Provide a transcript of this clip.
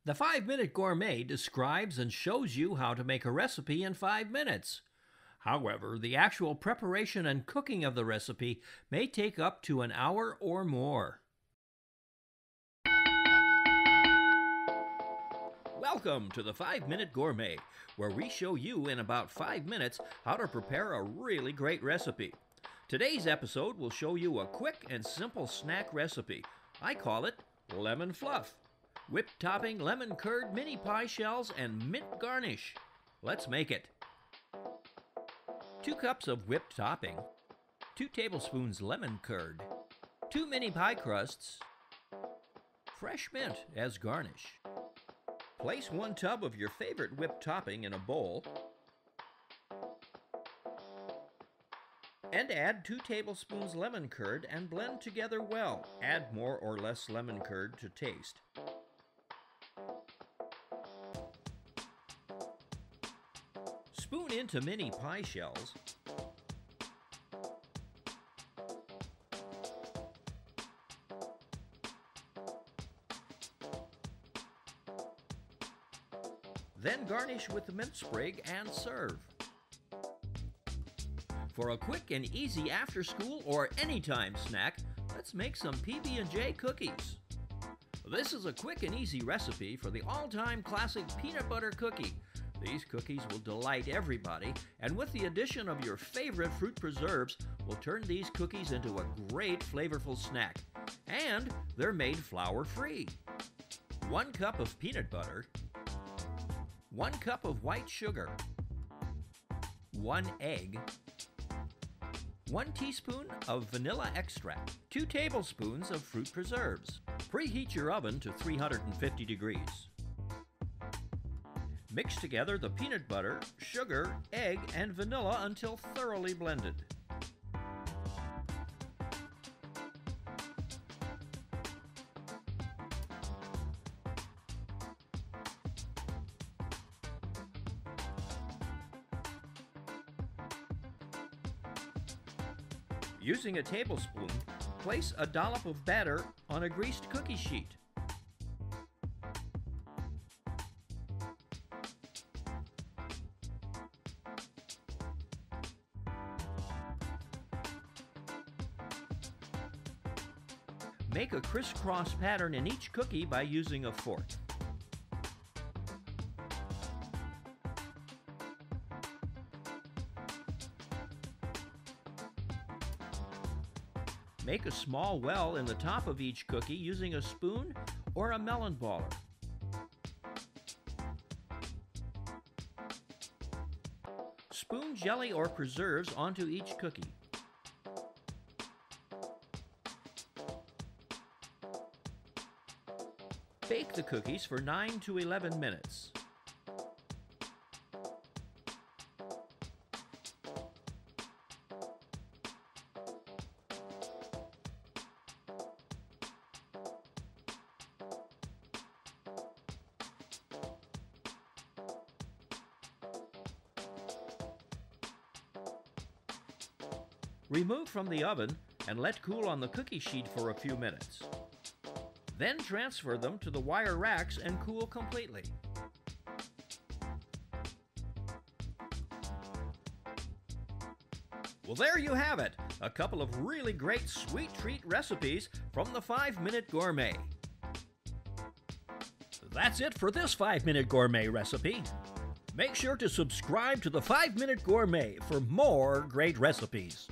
The 5-Minute Gourmet describes and shows you how to make a recipe in 5 minutes. However, the actual preparation and cooking of the recipe may take up to an hour or more. Welcome to the 5-Minute Gourmet, where we show you in about 5 minutes how to prepare a really great recipe. Today's episode will show you a quick and simple snack recipe. I call it Lemon Fluff. Whipped topping, lemon curd, mini pie shells, and mint garnish. Let's make it. 2 cups of whipped topping, 2 tablespoons lemon curd, 2 mini pie crusts, fresh mint as garnish. Place 1 tub of your favorite whipped topping in a bowl and add 2 tablespoons lemon curd and blend together well. Add more or less lemon curd to taste. Spoon into mini pie shells. Then garnish with the mint sprig and serve. For a quick and easy after-school or anytime snack, let's make some PB&J cookies. This is a quick and easy recipe for the all-time classic peanut butter cookie. These cookies will delight everybody, and with the addition of your favorite fruit preserves, will turn these cookies into a great flavorful snack. And they're made flour-free. 1 cup of peanut butter, 1 cup of white sugar, 1 egg, 1 teaspoon of vanilla extract, 2 tablespoons of fruit preserves. Preheat your oven to 350 degrees. Mix together the peanut butter, sugar, egg, and vanilla until thoroughly blended. Using a tablespoon, place a dollop of batter on a greased cookie sheet. Make a crisscross pattern in each cookie by using a fork. Make a small well in the top of each cookie using a spoon or a melon baller. Spoon jelly or preserves onto each cookie. Bake the cookies for 9 to 11 minutes. Remove from the oven and let cool on the cookie sheet for a few minutes. Then transfer them to the wire racks and cool completely. Well, there you have it, a couple of really great sweet treat recipes from the 5-Minute Gourmet. That's it for this 5-Minute Gourmet recipe. Make sure to subscribe to the 5-Minute Gourmet for more great recipes.